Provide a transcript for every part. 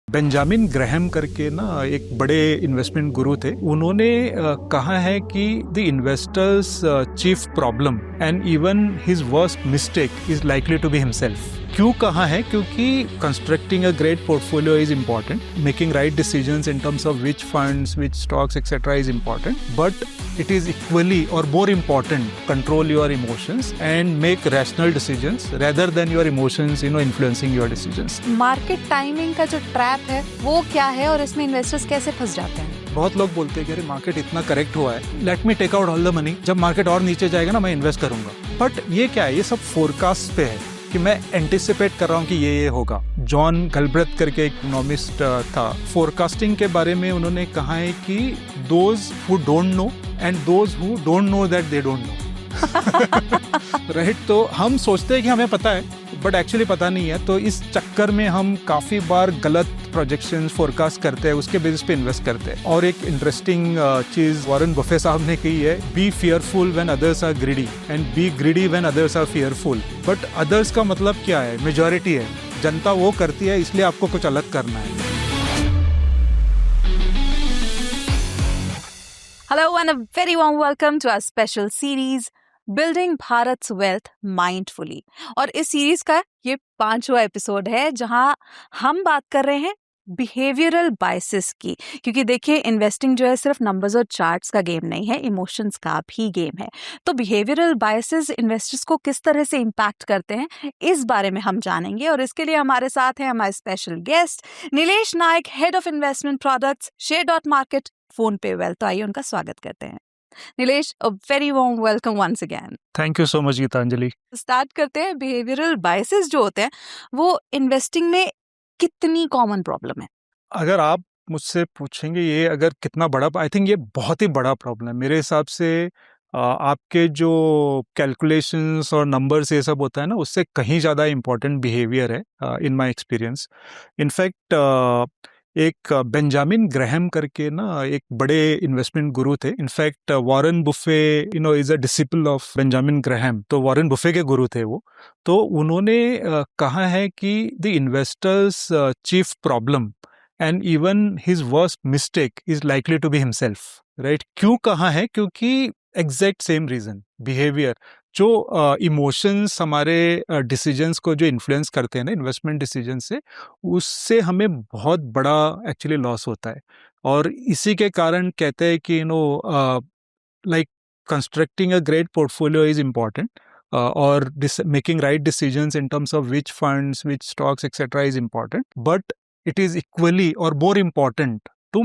Benjamin Graham करके ना एक बड़े इन्वेस्टमेंट गुरु थे। उन्होंने कहा है कि the investor's chief problem and even his worst mistake is likely to be himself. क्यों कहा है? क्योंकि constructing a great portfolio is important, making right decisions in terms of which funds, which stocks etcetera is important, but it is equally or more important control your emotions and make rational decisions rather than your emotions influencing your decisions. Market timing का जो trap है वो क्या है और इसमें investors कैसे फंस जाते हैं? बहुत लोग बोलते हैं कि अरे मार्केट इतना करेक्ट हुआ है, let me take out all the money, जब मार्केट और नीचे जाएगा ना मैं इन्वेस्ट करूंगा। बट ये क्या है? ये सब फोरकास्ट पे है कि मैं एंटिसिपेट कर रहा हूँ कि ये होगा। जॉन गलब्रेथ करके एक इकोनॉमिस्ट था, फोरकास्टिंग के बारे में उन्होंने कहा है कि those who don't know and those who don't know that they don't know. Right, तो हम सोचते हैं कि हमें पता है बट एक्चुअली पता नहीं है। तो इस चक्कर में हम काफी बार गलत प्रोजेक्शंस फोरकास्ट करते हैं, उसके बेसिस पे इन्वेस्ट करते हैं। और एक इंटरेस्टिंग चीज वॉरेन बफे साहब ने कही है, be fearful when others are greedy and be greedy when others are fearful. But others का मतलब क्या है? मेजॉरिटी है, जनता वो करती है, इसलिए आपको कुछ अलग करना है। Hello and a very warm welcome to our special series Building Bharat's Wealth Mindfully। और इस सीरीज का ये 5वां एपिसोड है जहां हम बात कर रहे हैं बिहेवियरल बायसेस की। क्योंकि देखिए, इन्वेस्टिंग जो है सिर्फ नंबर्स और चार्ट्स का गेम नहीं है, इमोशंस का भी गेम है। तो बिहेवियरल बायसेस इन्वेस्टर्स को किस तरह से इम्पैक्ट करते हैं, इस बारे में हम जानेंगे। और इसके लिए हमारे साथ है हमारे special guest Nilesh Naik, head of investment products, share market, PhonePe wealth. तो आइए उनका स्वागत करते हैं। Nilesh, a very warm welcome once again. Thank you so much Geetanjali. Start करते हैं। बिहेवियरल बायसेस जो होते हैं वो इन्वेस्टिंग में कितनी कॉमन प्रॉब्लम है? अगर आप मुझसे पूछेंगे ये अगर कितना बड़ा, आई थिंक ये बहुत ही बड़ा प्रॉब्लम है मेरे हिसाब से। आपके जो कैलकुलेशंस और नंबर्स ये सब होता है ना, उससे कहीं ज़्यादा इम्पोर्टेंट बिहेवियर है इन माय एक्सपीरियंस। इनफैक्ट एक बेंजामिन ग्रैहम करके ना एक बड़े इन्वेस्टमेंट गुरु थे। In fact Warren Buffett is a disciple of Benjamin Graham, तो वॉरेन बुफे के गुरु थे वो। तो उन्होंने कहा है कि the investor's chief problem and even his worst mistake is likely to be himself. Right, क्यों कहा है? क्योंकि एग्जैक्ट सेम रीजन, बिहेवियर, जो इमोशंस हमारे डिसीजंस को जो इन्फ्लुएंस करते हैं ना इन्वेस्टमेंट डिसीजन से, उससे हमें बहुत बड़ा एक्चुअली लॉस होता है। और इसी के कारण कहते हैं कि like constructing a great portfolio is important और making right decisions in terms of which funds, which stocks etcetera is important, but it is equally or more important to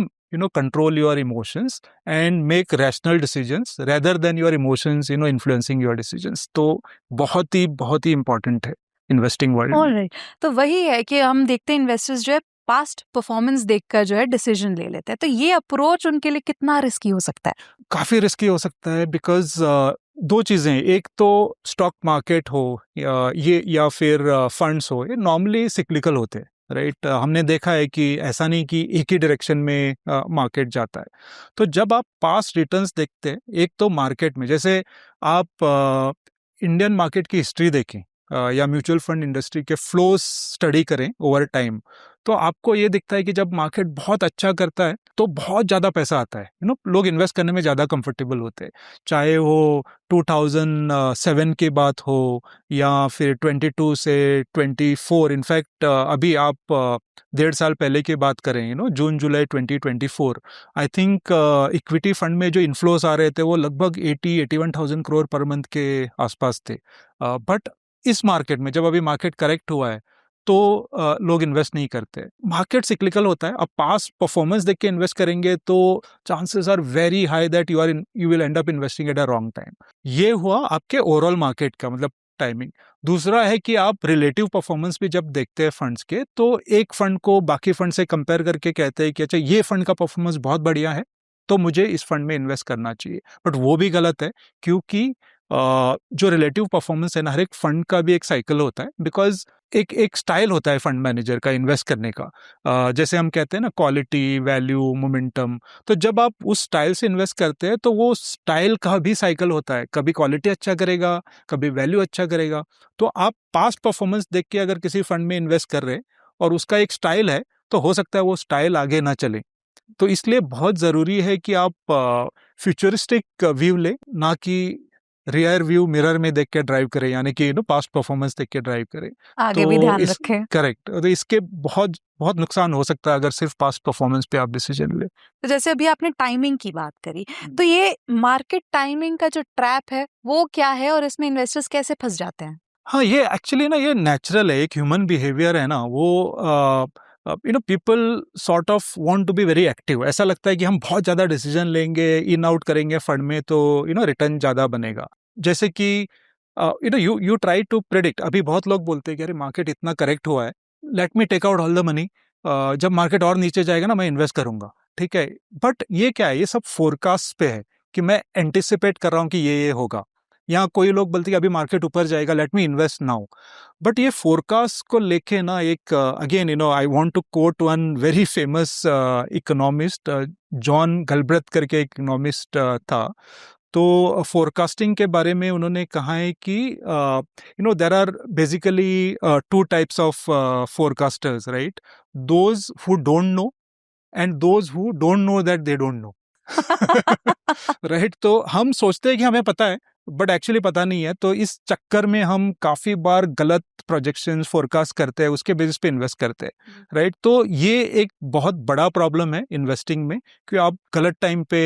control your emotions and make rational decisions rather than your emotions influencing your decisions। तो बहुत ही important है investing world. Alright, तो वही है कि हम देखते हैं इन्वेस्टर्स जो है पास्ट परफॉर्मेंस देखकर जो है डिसीजन ले लेते हैं। तो ये अप्रोच उनके लिए कितना रिस्की हो सकता है? काफी रिस्की हो सकता है बिकॉज दो चीजें, एक तो स्टॉक मार्केट हो या फिर फंड्स हो, ये नॉर्मली सिक्लिकल होते हैं। राइट, हमने देखा है कि ऐसा नहीं कि एक ही डायरेक्शन में मार्केट जाता है। तो जब आप पास्ट रिटर्न्स देखते हैं, एक तो मार्केट में, जैसे आप इंडियन मार्केट की हिस्ट्री देखें या म्यूचुअल फंड इंडस्ट्री के फ्लोज स्टडी करें ओवर टाइम, तो आपको ये दिखता है कि जब मार्केट बहुत अच्छा करता है तो बहुत ज़्यादा पैसा आता है। लोग इन्वेस्ट करने में ज़्यादा कंफर्टेबल होते हैं, चाहे वो 2007 की बात हो या फिर 22 से 24। इनफैक्ट अभी आप 1.5 साल पहले की बात करें, जून जुलाई 2024, आई थिंक इक्विटी फंड में जो इन्फ्लोस आ रहे थे वो लगभग 81,000 करोड़ पर मंथ के आसपास थे। बट इस मार्केट में जब अभी मार्केट करेक्ट हुआ है तो लोग इन्वेस्ट नहीं करते। मार्केट सिक्लिकल होता है। अब पास्ट परफॉर्मेंस देख के इन्वेस्ट करेंगे तो chances are very high that you will end up investing at a wrong time. ये हुआ आपके ओवरऑल मार्केट का मतलब टाइमिंग। दूसरा है कि आप रिलेटिव परफॉर्मेंस भी जब देखते हैं फंड्स के, तो एक फंड को बाकी फंड से कंपेयर करके कहते हैं कि अच्छा ये फंड का परफॉर्मेंस बहुत बढ़िया है तो मुझे इस फंड में इन्वेस्ट करना चाहिए। बट वो भी गलत है, क्योंकि जो रिलेटिव परफॉर्मेंस है ना, हर एक फंड का भी एक साइकिल होता है। बिकॉज एक स्टाइल होता है फंड मैनेजर का इन्वेस्ट करने का। जैसे हम कहते हैं ना, क्वालिटी, वैल्यू, मोमेंटम। तो जब आप उस स्टाइल से इन्वेस्ट करते हैं तो वो स्टाइल का भी साइकिल होता है, कभी क्वालिटी अच्छा करेगा, कभी वैल्यू अच्छा करेगा। तो आप पास्ट परफॉर्मेंस देख के अगर किसी फंड में इन्वेस्ट कर रहे हैं और उसका एक स्टाइल है, तो हो सकता है वो स्टाइल आगे ना चले। तो इसलिए बहुत ज़रूरी है कि आप फ्यूचरिस्टिक व्यू ले, ना कि रियर व्यू मिरर में देख के ड्राइव करें, यानी कि पास्ट परफॉर्मेंस देख के ड्राइव करें। आगे भी तो ध्यान इस रखें। करेक्ट, तो इसके बहुत बहुत नुकसान हो सकता है अगर सिर्फ पास्ट परफॉर्मेंस पे आप डिसीजन ले। तो जैसे अभी आपने टाइमिंग की बात करी, तो ये मार्केट टाइमिंग का जो ट्रैप है वो क्या है और इसमें इन्वेस्टर्स कैसे फंस जाते हैं? हाँ, ये एक्चुअली ना ये नेचुरल है, एक ह्यूमन बिहेवियर है ना, वो people sort of want to be very active. ऐसा लगता है कि हम बहुत ज़्यादा डिसीजन लेंगे, इन आउट करेंगे फंड में, तो रिटर्न ज़्यादा बनेगा। जैसे कि यू ट्राई टू प्रेडिक्ट। अभी बहुत लोग बोलते हैं कि अरे मार्केट इतना करेक्ट हुआ है, let me take out all the money, जब मार्केट और नीचे जाएगा ना मैं इन्वेस्ट करूंगा। ठीक है, बट ये क्या है, ये सब फोरकास्ट पे है कि मैं एंटिसिपेट कर रहा हूँ कि ये होगा। यहाँ कोई लोग बोलते हैं कि अभी मार्केट ऊपर जाएगा, let me invest now. But ये फोरकास्ट को लेके ना एक again I want to quote one very famous economist, John Galbraith करके इकोनॉमिस्ट था। तो फोरकास्टिंग के बारे में उन्होंने कहा है कि there are basically two types of forecasters, right? Those who don't know and those who don't know that they don't know. Right, तो हम सोचते हैं कि हमें पता है, बट एक्चुअली पता नहीं है। तो इस चक्कर में हम काफी बार गलत प्रोजेक्शंस फोरकास्ट करते हैं, उसके बेसिस पे इन्वेस्ट करते हैं। राइट, तो ये एक बहुत बड़ा प्रॉब्लम है इन्वेस्टिंग में कि आप गलत टाइम पे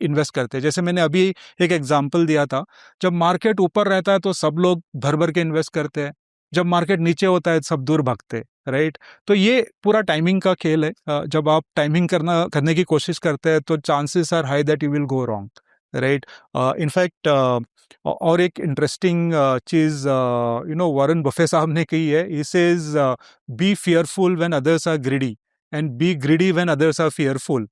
इन्वेस्ट करते हैं। जैसे मैंने अभी एक एग्जांपल दिया था, जब मार्केट ऊपर रहता है तो सब लोग भर भर के इन्वेस्ट करते हैं, जब मार्केट नीचे होता है सब दूर भागते हैं। राइट, तो ये पूरा टाइमिंग का खेल है। जब आप टाइमिंग करने की कोशिश करते हैं तो chances are high that you will go wrong. Right, in fact और एक इंटरेस्टिंग चीज वॉरेन बफे साहब ने कही है। He says be fearful when others are greedy and be greedy when others are fearful.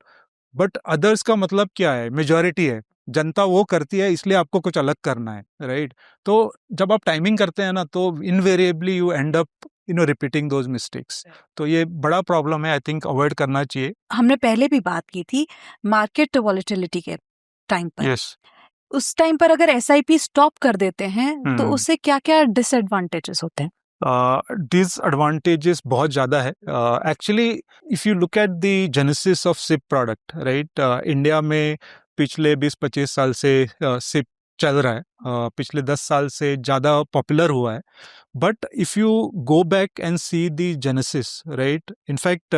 But others का मतलब क्या है? मेजॉरिटी है, जनता वो करती है, इसलिए आपको कुछ अलग करना है। राइट, तो जब आप टाइमिंग करते हैं ना तो invariably you end up repeating those mistakes. तो ये बड़ा प्रॉब्लम है, आई थिंक अवॉइड करना चाहिए। हमने पहले भी बात की थी मार्केट वॉलेटिलिटी के टाइम पर। यस, उस टाइम पर अगर एसआईपी स्टॉप कर देते हैं तो उससे क्या क्या डिसएडवांटेजेस होते हैं? डिसएडवांटेजेस बहुत ज़्यादा है। Actually if you look at the genesis of SIP product, right, India में पिछले 20-25 साल से सिप चल रहा है, पिछले 10 साल से ज़्यादा पॉपुलर हुआ है। But if you go back and see the genesis, right, in fact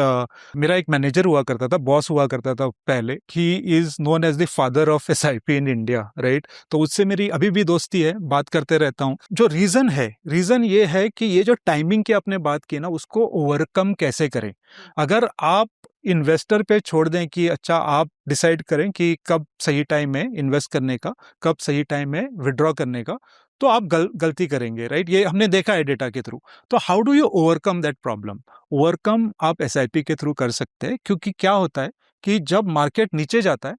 मेरा एक मैनेजर हुआ करता था, बॉस हुआ करता था पहले, he is known as the father of SIP in India. Right, तो उससे मेरी अभी भी दोस्ती है, बात करते रहता हूँ। जो रीज़न ये है कि ये जो टाइमिंग की आपने बात की ना, उसको ओवरकम कैसे करें। अगर आप इन्वेस्टर पे छोड़ दें कि अच्छा आप डिसाइड करें कि कब सही टाइम है इन्वेस्ट करने का, कब सही टाइम है विड्रॉ करने का, तो आप गलती करेंगे। राइट, ये हमने देखा है डेटा के थ्रू। तो how do you overcome that problem? Overcome आप एसआईपी के थ्रू कर सकते हैं, क्योंकि क्या होता है कि जब मार्केट नीचे जाता है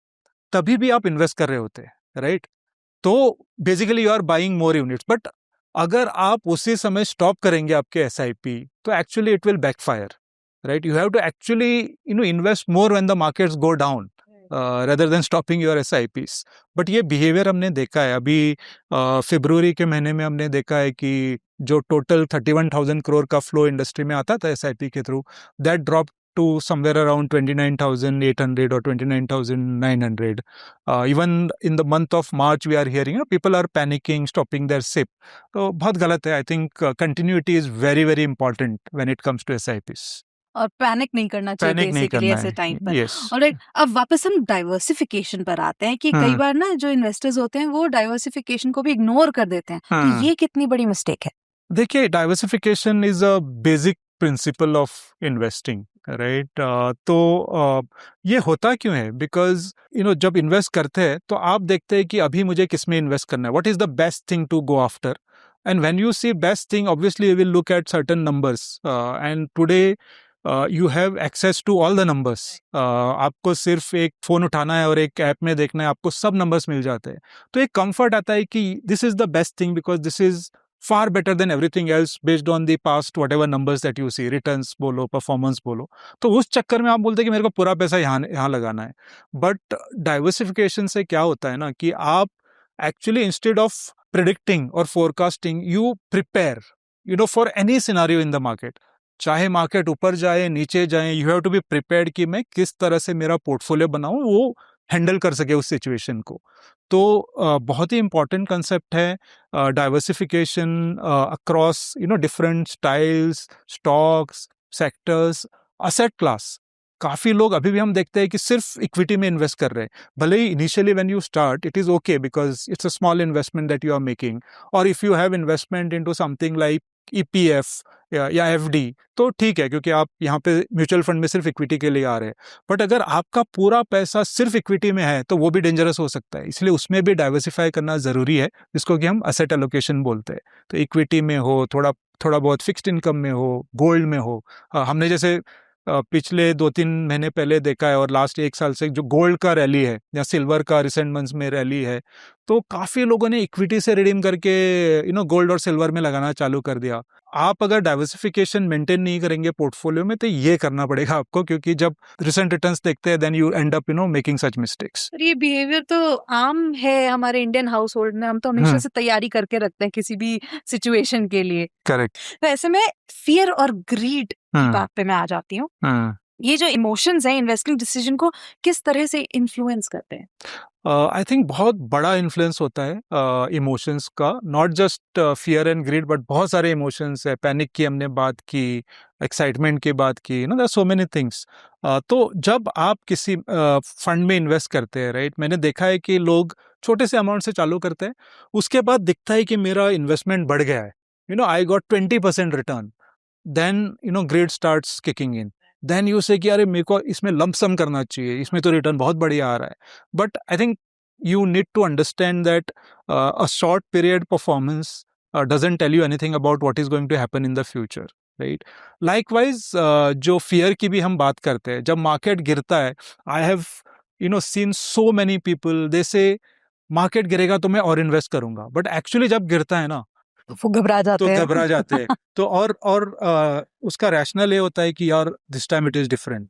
तभी भी आप इन्वेस्ट कर रहे होते हैं। राइट, तो basically you are buying more units. But अगर आप उसी समय स्टॉप करेंगे आपके एसआईपी, तो actually it will backfire. Right, you have to actually invest more when the markets go down rather than stopping your SIPs. But ये behaviour हमने देखा है। अभी फरवरी के महीने में हमने देखा है कि जो टोटल 31,000 करोड़ का फ्लो इंडस्ट्री में आता था SIP के through, that drop to somewhere around 29,800 or 29,900. Even in the month of March, we are hearing people are panicking, stopping their SIP. तो बहुत गलत है। I think continuity is very, very important when it comes to SIPs. और panic नहीं करना चाहिए panic नहीं basically करना ऐसे है। टाइम पर। Yes. ऑलराइट, अब वापस हम डाइवर्सिफिकेशन पर आते हैं कि कई बार ना जो इन्वेस्टर्स होते हैं वो डाइवर्सिफिकेशन को भी इग्नोर कर देते हैं। तो ये कितनी बड़ी मिस्टेक है? देखिए, diversification is a basic principle of investing. Right, तो ये होता क्यों है? बिकॉज जब इन्वेस्ट करते हैं तो आप देखते हैं कि अभी मुझे किस में इन्वेस्ट करना है, what is the best thing to go after. And when you see best thing, obviously you will look at certain numbers, and today you have access to all the numbers. आपको सिर्फ एक phone उठाना है और एक app में देखना है, आपको सब नंबर्स मिल जाते हैं। तो एक कंफर्ट आता है कि this is the best thing because this is far better than everything else based on the past whatever numbers that you see, returns बोलो, performance बोलो। तो उस चक्कर में आप बोलते हैं कि मेरे को पूरा पैसा यहाँ लगाना है। बट डाइवर्सिफिकेशन से क्या होता है ना कि आप एक्चुअली इंस्टेड ऑफ प्रिडिक्टिंग और forecasting, you prepare for any scenario in the market. चाहे मार्केट ऊपर जाए नीचे जाए, you have to be prepared कि मैं किस तरह से मेरा पोर्टफोलियो बनाऊं वो हैंडल कर सके उस सिचुएशन को। तो बहुत ही इंपॉर्टेंट कंसेप्ट है diversification across different styles, stocks, sectors, asset class. काफ़ी लोग अभी भी हम देखते हैं कि सिर्फ इक्विटी में इन्वेस्ट कर रहे हैं। भले ही initially when you start it is okay because it's a small investment that you are making, और if you have investment into something like EPF या एफडी तो ठीक है, क्योंकि आप यहाँ पे म्यूचुअल फंड में सिर्फ इक्विटी के लिए आ रहे हैं। बट अगर आपका पूरा पैसा सिर्फ इक्विटी में है तो वो भी डेंजरस हो सकता है, इसलिए उसमें भी डाइवर्सिफाई करना ज़रूरी है, जिसको कि हम एसेट एलोकेशन बोलते हैं। तो इक्विटी में हो, थोड़ा बहुत फिक्स्ड इनकम में हो, गोल्ड में हो। हमने जैसे पिछले 2-3 महीने पहले देखा है और लास्ट 1 साल से जो गोल्ड का रैली है या सिल्वर का रिसेंट मंथ्स में रैली है, तो काफ़ी लोगों ने इक्विटी से रिडीम करके गोल्ड और सिल्वर में लगाना चालू कर दिया। आप अगर डाइवर्सिफिकेशन मेंटेन नहीं करेंगे पोर्टफोलियो में तो ये करना पड़ेगा आपको, क्योंकि जब रिसेंट रिटर्न्स देखते हैं then you end up making such mistakes. ये बिहेवियर तो आम है हमारे इंडियन हाउस होल्ड में, हम तो हमेशा से तैयारी करके रखते हैं किसी भी सिचुएशन के लिए। करेक्ट। तो ऐसे में फियर और ग्रीड की बात पे मैं आ जाती हूँ। ये जो इमोशंस हैं इन्वेस्टिंग डिसीजन को किस तरह से इन्फ्लुएंस करते हैं? आई थिंक बहुत बड़ा इन्फ्लुएंस होता है इमोशंस का, not just fear and greed but बहुत सारे इमोशंस है। पैनिक की हमने बात की, एक्साइटमेंट की बात की, देयर सो मेनी थिंग्स। तो जब आप किसी फंड में इन्वेस्ट करते हैं, राइट, मैंने देखा है कि लोग छोटे से अमाउंट से चालू करते हैं, उसके बाद दिखता है कि मेरा इन्वेस्टमेंट बढ़ गया है, I got 20% return, then greed starts kicking in, then you say कि अरे मेरे को इसमें लंप सम करना चाहिए, इसमें तो रिटर्न बहुत बढ़िया आ रहा है। But I think you need to understand that a short period performance doesn't tell you anything about what is going to happen in the future, right? Likewise, जो fear की भी हम बात करते हैं, जब मार्केट गिरता है, I have seen so many people, they say market गिरेगा तो मैं और इन्वेस्ट करूंगा, बट एक्चुअली जब गिरता है ना वो घबरा जाते हैं। तो और उसका रैशनल ये होता है कि यार this time it is different.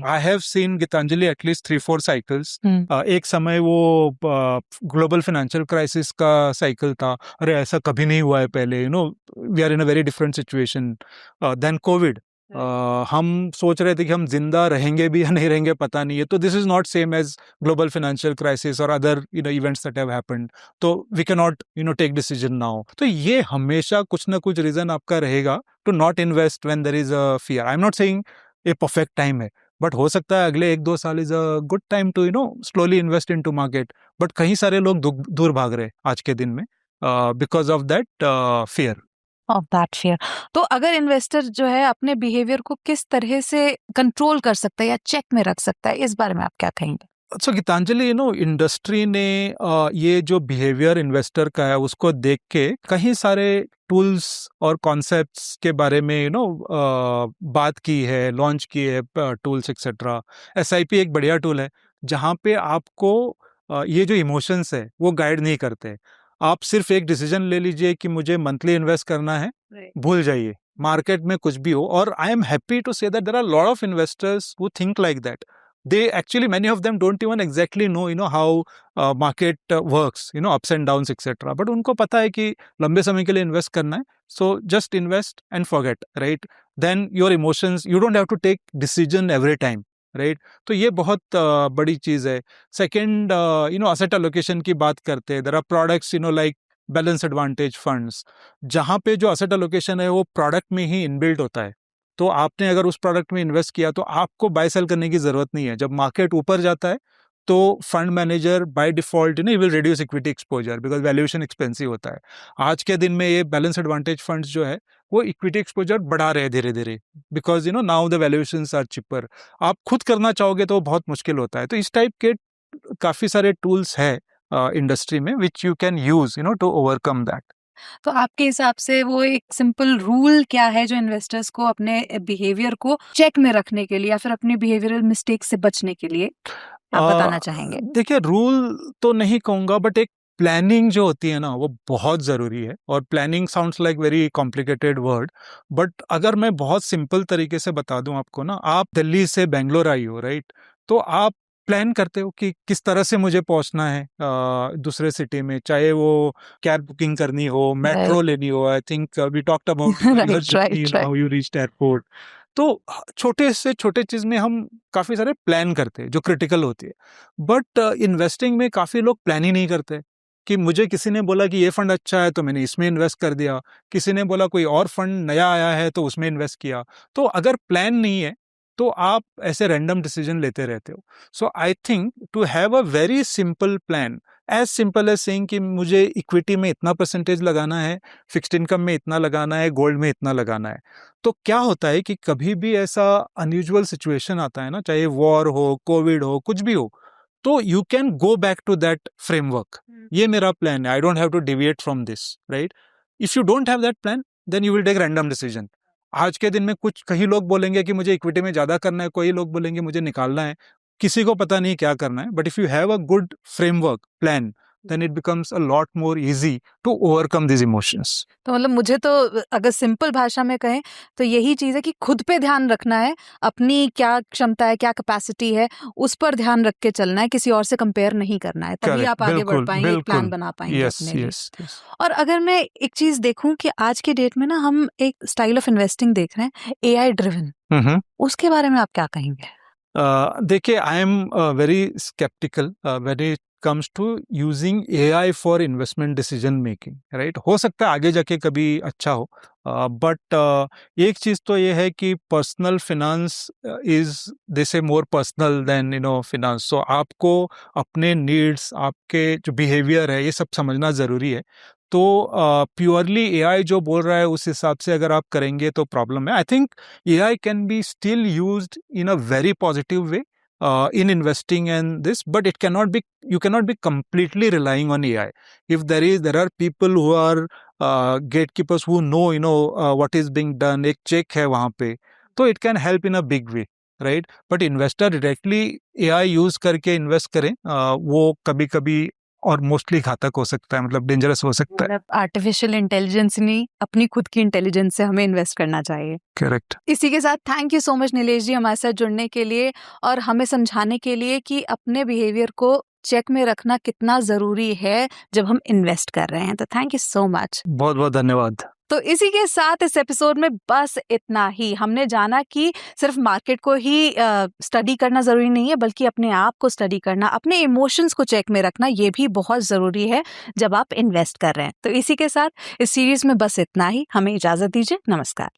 I have seen Gitanjali at least 3-4 cycles. एक समय वो ग्लोबल फाइनेंशियल क्राइसिस का साइकिल था, अरे ऐसा कभी नहीं हुआ है पहले, we are in a very different situation. Then Covid, हम सोच रहे थे कि हम जिंदा रहेंगे भी या नहीं रहेंगे पता नहीं है, तो this is not same as global financial crisis और other events that have happened, तो we can not take decision now. तो ये हमेशा कुछ ना कुछ रीजन आपका रहेगा to not invest when there is a fear. I am not saying ये परफेक्ट टाइम है, बट हो सकता है अगले 1-2 साल is a good time to slowly invest into market. But कहीं सारे लोग दूर भाग रहे आज के दिन में because of that fear. Of that fear. तो अगर इन्वेस्टर जो है अपने बिहेवियर को किस तरह से कंट्रोल कर सकता है या चेक में रख सकता है, इस बारे में आप क्या कहेंगे? अच्छा गीतांजलि, इंडस्ट्री ने ये जो बिहेवियर इन्वेस्टर का है उसको देख के कई सारे टूल्स और कॉन्सेप्ट्स के बारे में बात की है, लॉन्च की है टूल्स एक्सेट्रा। SIP एक बढ़िया टूल है जहाँ पे आपको ये जो इमोशंस है वो गाइड नहीं करते। आप सिर्फ एक डिसीजन ले लीजिए कि मुझे मंथली इन्वेस्ट करना है, भूल जाइए मार्केट में कुछ भी हो। और I am happy to say that there are lot of investors who think like that. They actually, many of them don't even exactly know how market works, ups and downs etc. But उनको पता है कि लंबे समय के लिए invest करना है, so just invest and forget, right? Then your emotions, you don't have to take decision every time, right? तो ये बहुत बड़ी चीज़ है। Second, asset allocation की बात करते हैं, there are products like balance advantage funds, जहाँ पे जो asset allocation है वो प्रोडक्ट में ही इनबिल्ट होता है। तो आपने अगर उस प्रोडक्ट में इन्वेस्ट किया तो आपको बाय सेल करने की जरूरत नहीं है। जब मार्केट ऊपर जाता है तो fund manager by default will reduce equity exposure because valuation expensive होता है। आज के दिन में ये बैलेंस एडवांटेज फंड्स जो है वो इक्विटी एक्सपोजर बढ़ा रहे हैं धीरे धीरे, because now the valuations are cheaper. आप खुद करना चाहोगे तो बहुत मुश्किल होता है। तो इस टाइप के काफ़ी सारे टूल्स है इंडस्ट्री में which you can use to overcome that. तो आपके हिसाब से वो एक सिंपल रूल क्या है जो इन्वेस्टर्स को अपने बिहेवियर को चेक में रखने के लिए या फिर अपने बिहेवियरल मिस्टेक से बचने के लिए आप बताना चाहेंगे? देखिए, रूल तो नहीं कहूँगा, बट एक प्लानिंग जो होती है ना वो बहुत ज़रूरी है। और planning sounds like very complicated word, but अगर मैं बहुत सिंपल तरीके से बता दूं आपको ना, आप दिल्ली से बेंगलोर आई हो, राइट, तो आप प्लान करते हो कि किस तरह से मुझे पहुंचना है दूसरे सिटी में, चाहे वो कैब बुकिंग करनी हो, मेट्रो लेनी हो. I think we talked about how you reached airport. तो छोटे से छोटे चीज में हम काफी सारे प्लान करते हैं जो क्रिटिकल होती है. बट इन्वेस्टिंग में काफी लोग प्लान ही नहीं करते कि मुझे किसी ने बोला कि ये फंड अच्छा है तो मैंने इसमें इन्वेस्ट कर दिया, किसी ने बोला कोई और फंड नया आया है तो उसमें इन्वेस्ट किया. तो अगर प्लान नहीं है तो आप ऐसे रैंडम डिसीजन लेते रहते हो. So I think to have a very simple plan, as simple as saying कि मुझे इक्विटी में इतना परसेंटेज लगाना है, फिक्स्ड इनकम में इतना लगाना है, गोल्ड में इतना लगाना है. तो क्या होता है कि कभी भी ऐसा अनयूजुअल सिचुएशन आता है ना, चाहे वॉर हो, कोविड हो, कुछ भी हो, तो you can go back to that framework. ये मेरा प्लान है, I don't have to deviate from this, right? If you don't have that plan then you will take random decision. आज के दिन में कुछ कई लोग बोलेंगे कि मुझे इक्विटी में ज्यादा करना है, कोई लोग बोलेंगे मुझे निकालना है, किसी को पता नहीं क्या करना है. But if you have a good framework plan then it becomes a lot more easy to overcome these emotions. तो मतलब मुझे तो अगर सिंपल भाषा में कहें तो यही चीज है कि खुद पे ध्यान रखना है, अपनी क्या क्षमता है, क्या कैपेसिटी है, उस पर ध्यान रख के चलना है, किसी और से कंपेयर नहीं करना है, तभी आप आगे बढ़ पाएंगे, एक प्लान बना पाएंगे अपने लिए. और अगर मैं एक चीज देखूं कि आज के डेट में ना हम एक स्टाइल ऑफ इन्वेस्टिंग देख रहे हैं AI ड्रिवन, उसके बारे में आप क्या कहेंगे? देखिए, I am very sceptical when it comes to using AI for investment decision making, right? हो सकता है आगे जाके कभी अच्छा हो, बट एक चीज तो ये है कि पर्सनल फिनांस इज दे से मोर पर्सनल देन फिनांस. सो आपको अपने नीड्स, आपके जो बिहेवियर है, ये सब समझना जरूरी है. तो प्योरली AI जो बोल रहा है उस हिसाब से अगर आप करेंगे तो प्रॉब्लम है. I think AI can be still used in a very positive way in investing and this, but you cannot be completely relying on AI. If there are people who are gatekeepers who know what is being done, एक check है वहाँ पे, तो it can help in a big way, right? But investor directly AI use करके invest करें, वो कभी-कभी और मोस्टली घातक हो सकता है, मतलब डेंजरस हो सकता है. आर्टिफिशियल इंटेलिजेंस नहीं, अपनी खुद की इंटेलिजेंस से हमें इन्वेस्ट करना चाहिए. करेक्ट. इसी के साथ thank you so much Nilesh ji हमारे साथ जुड़ने के लिए और हमें समझाने के लिए कि अपने बिहेवियर को चेक में रखना कितना जरूरी है जब हम इन्वेस्ट कर रहे हैं. तो थैंक यू सो मच. बहुत बहुत धन्यवाद. तो इसी के साथ इस एपिसोड में बस इतना ही. हमने जाना कि सिर्फ मार्केट को ही स्टडी करना जरूरी नहीं है, बल्कि अपने आप को स्टडी करना, अपने इमोशंस को चेक में रखना, ये भी बहुत जरूरी है जब आप इन्वेस्ट कर रहे हैं. तो इसी के साथ इस सीरीज में बस इतना ही. हमें इजाजत दीजिए. नमस्कार.